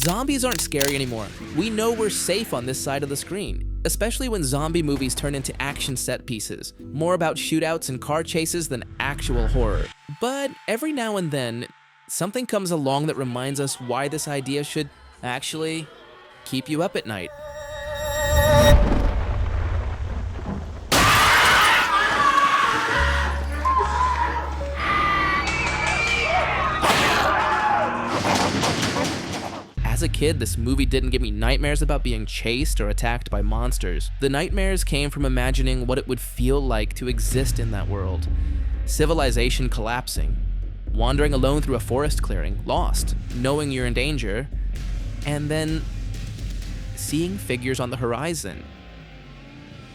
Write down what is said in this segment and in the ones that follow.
Zombies aren't scary anymore. We know we're safe on this side of the screen, especially when zombie movies turn into action set pieces, more about shootouts and car chases than actual horror. But every now and then, something comes along that reminds us why this idea should actually keep you up at night. As a kid, this movie didn't give me nightmares about being chased or attacked by monsters. The nightmares came from imagining what it would feel like to exist in that world. Civilization collapsing, wandering alone through a forest clearing, lost, knowing you're in danger, and then seeing figures on the horizon,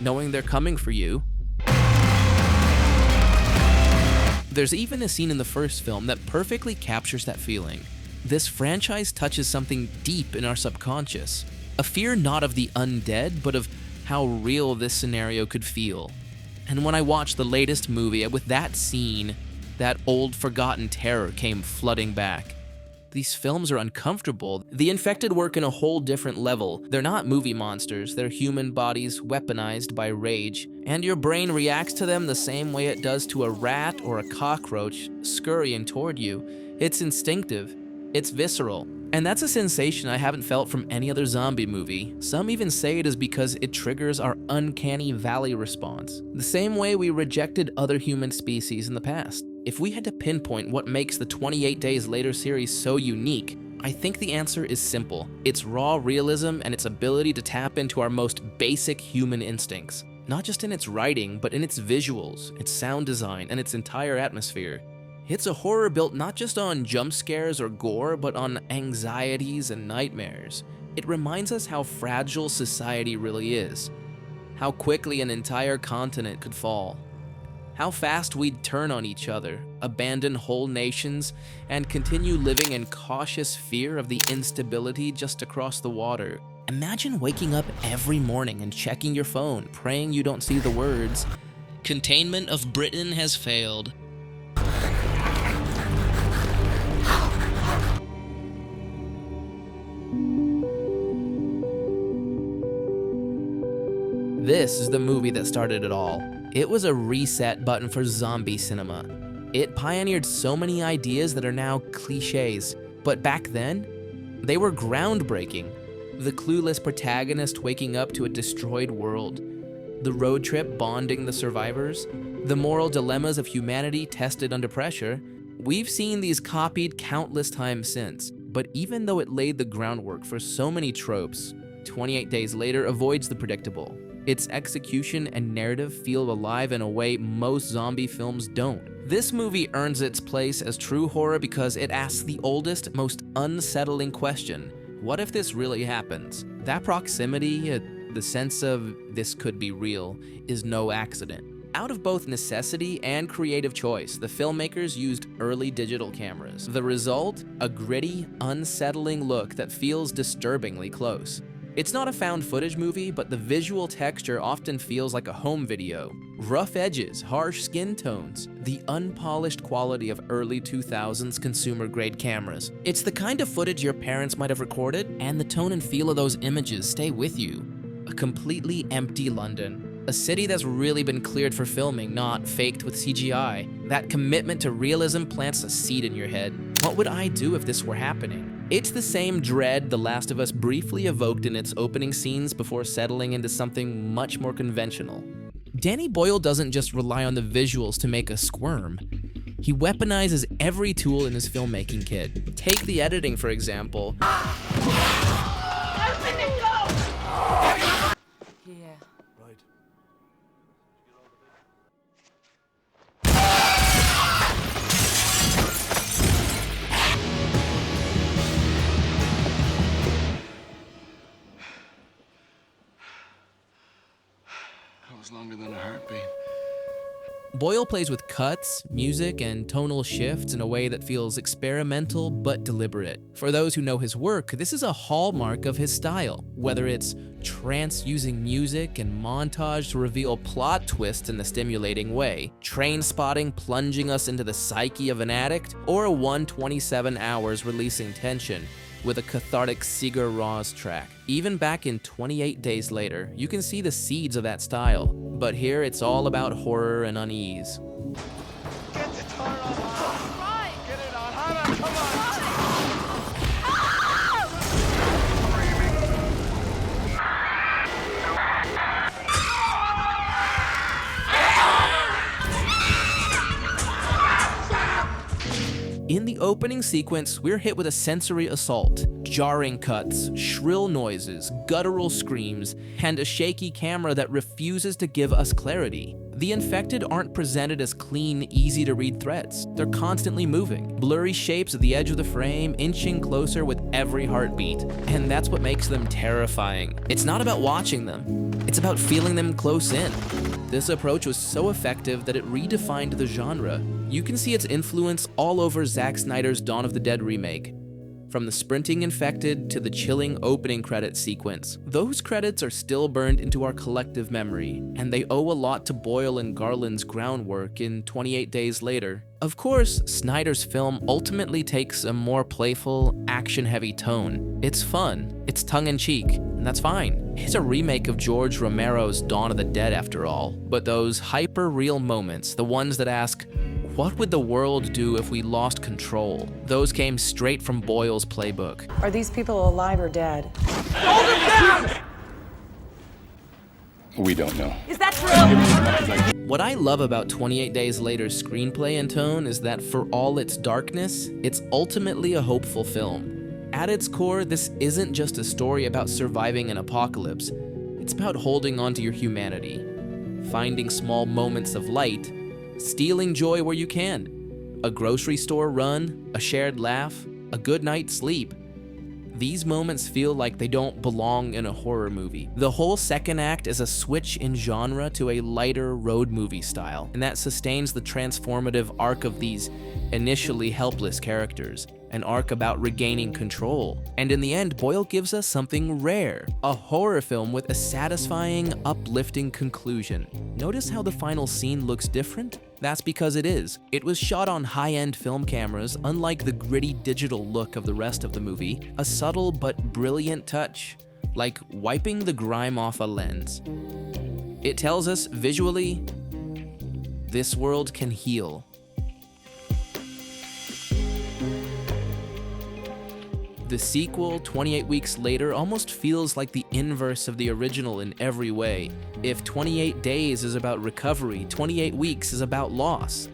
knowing they're coming for you. There's even a scene in the first film that perfectly captures that feeling. This franchise touches something deep in our subconscious, a fear not of the undead, but of how real this scenario could feel. And when I watched the latest movie, with that scene, that old forgotten terror came flooding back. These films are uncomfortable. The infected work in a whole different level. They're not movie monsters, they're human bodies weaponized by rage, and your brain reacts to them the same way it does to a rat or a cockroach scurrying toward you. It's instinctive. It's visceral, and that's a sensation I haven't felt from any other zombie movie. Some even say it is because it triggers our uncanny valley response, the same way we rejected other human species in the past. If we had to pinpoint what makes the 28 Days Later series so unique, I think the answer is simple. It's raw realism and its ability to tap into our most basic human instincts, not just in its writing, but in its visuals, its sound design, and its entire atmosphere. It's a horror built not just on jump scares or gore, but on anxieties and nightmares. It reminds us how fragile society really is, how quickly an entire continent could fall, how fast we'd turn on each other, abandon whole nations, and continue living in cautious fear of the instability just across the water. Imagine waking up every morning and checking your phone, praying you don't see the words, "Containment of Britain has failed." This is the movie that started it all. It was a reset button for zombie cinema. It pioneered so many ideas that are now cliches, but back then, they were groundbreaking. The clueless protagonist waking up to a destroyed world, the road trip bonding the survivors, the moral dilemmas of humanity tested under pressure. We've seen these copied countless times since, but even though it laid the groundwork for so many tropes, 28 Days Later avoids the predictable. Its execution and narrative feel alive in a way most zombie films don't. This movie earns its place as true horror because it asks the oldest, most unsettling question: what if this really happens? That proximity, the sense of this could be real, is no accident. Out of both necessity and creative choice, the filmmakers used early digital cameras. The result? A gritty, unsettling look that feels disturbingly close. It's not a found footage movie, but the visual texture often feels like a home video. Rough edges, harsh skin tones, the unpolished quality of early 2000s consumer-grade cameras. It's the kind of footage your parents might have recorded, and the tone and feel of those images stay with you. A completely empty London. A city that's really been cleared for filming, not faked with CGI. That commitment to realism plants a seed in your head. What would I do if this were happening? It's the same dread The Last of Us briefly evoked in its opening scenes before settling into something much more conventional. Danny Boyle doesn't just rely on the visuals to make us squirm. He weaponizes every tool in his filmmaking kit. Take the editing, for example. Longer than a heartbeat. Boyle plays with cuts, music, and tonal shifts in a way that feels experimental but deliberate. For those who know his work, this is a hallmark of his style. Whether it's trance using music and montage to reveal plot twists in a stimulating way, train spotting plunging us into the psyche of an addict, or 127 hours releasing tension, with a cathartic Sigur Rós track. Even back in 28 Days Later, you can see the seeds of that style, but here it's all about horror and unease. Get the tar off. Right. Get it on. Hannah, come on. In the opening sequence, we're hit with a sensory assault. Jarring cuts, shrill noises, guttural screams, and a shaky camera that refuses to give us clarity. The infected aren't presented as clean, easy-to-read threats. They're constantly moving, blurry shapes at the edge of the frame, inching closer with every heartbeat. And that's what makes them terrifying. It's not about watching them, it's about feeling them close in. This approach was so effective that it redefined the genre. You can see its influence all over Zack Snyder's Dawn of the Dead remake. From the sprinting infected to the chilling opening credits sequence, those credits are still burned into our collective memory, and they owe a lot to Boyle and Garland's groundwork in 28 Days Later. Of course, Snyder's film ultimately takes a more playful, action-heavy tone. It's fun, it's tongue-in-cheek, and that's fine. It's a remake of George Romero's Dawn of the Dead after all, but those hyper-real moments, the ones that ask, what would the world do if we lost control? Those came straight from Boyle's playbook. Are these people alive or dead? Hold him down! We don't know. Is that true? What I love about 28 Days Later's screenplay and tone is that for all its darkness, it's ultimately a hopeful film. At its core, this isn't just a story about surviving an apocalypse. It's about holding on to your humanity, finding small moments of light, stealing joy where you can. A grocery store run, a shared laugh, a good night's sleep. These moments feel like they don't belong in a horror movie. The whole second act is a switch in genre to a lighter road movie style, and that sustains the transformative arc of these initially helpless characters, an arc about regaining control. And in the end, Boyle gives us something rare, a horror film with a satisfying, uplifting conclusion. Notice how the final scene looks different? That's because it is. It was shot on high-end film cameras, unlike the gritty digital look of the rest of the movie, a subtle but brilliant touch, like wiping the grime off a lens. It tells us visually, this world can heal. The sequel, 28 Weeks Later, almost feels like the inverse of the original in every way. If 28 Days is about recovery, 28 Weeks is about loss.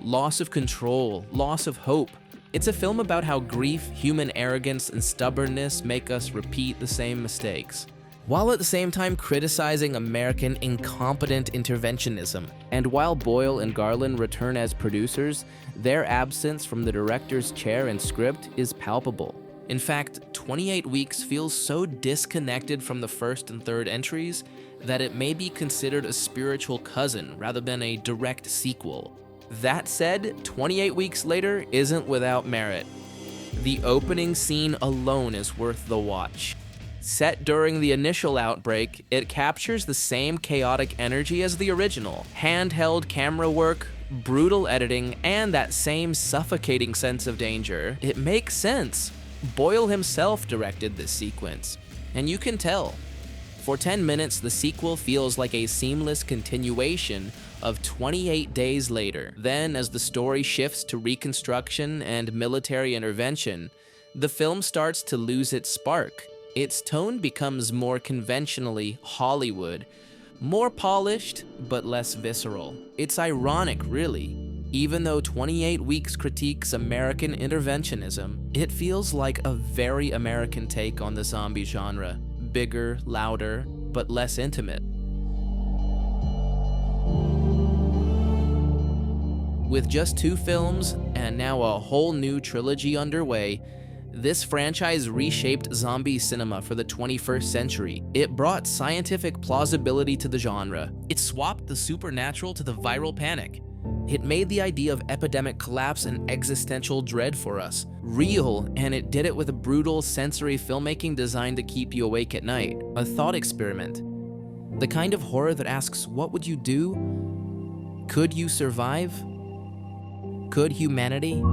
Loss of control, loss of hope. It's a film about how grief, human arrogance, and stubbornness make us repeat the same mistakes, while at the same time criticizing American incompetent interventionism. And while Boyle and Garland return as producers, their absence from the director's chair and script is palpable. In fact, 28 Weeks feels so disconnected from the first and third entries that it may be considered a spiritual cousin rather than a direct sequel. That said, 28 Weeks Later isn't without merit. The opening scene alone is worth the watch. Set during the initial outbreak, it captures the same chaotic energy as the original. Handheld camera work, brutal editing, and that same suffocating sense of danger. It makes sense. Boyle himself directed this sequence, and you can tell. For 10 minutes, the sequel feels like a seamless continuation of 28 Days Later. Then, as the story shifts to reconstruction and military intervention, the film starts to lose its spark. Its tone becomes more conventionally Hollywood, more polished, but less visceral. It's ironic, really. Even though 28 Weeks critiques American interventionism, it feels like a very American take on the zombie genre. Bigger, louder, but less intimate. With just 2 films, and now a whole new trilogy underway, this franchise reshaped zombie cinema for the 21st century. It brought scientific plausibility to the genre. It swapped the supernatural to the viral panic. It made the idea of epidemic collapse and existential dread for us real, and it did it with a brutal sensory filmmaking designed to keep you awake at night. A thought experiment. The kind of horror that asks, what would you do? Could you survive? Could humanity?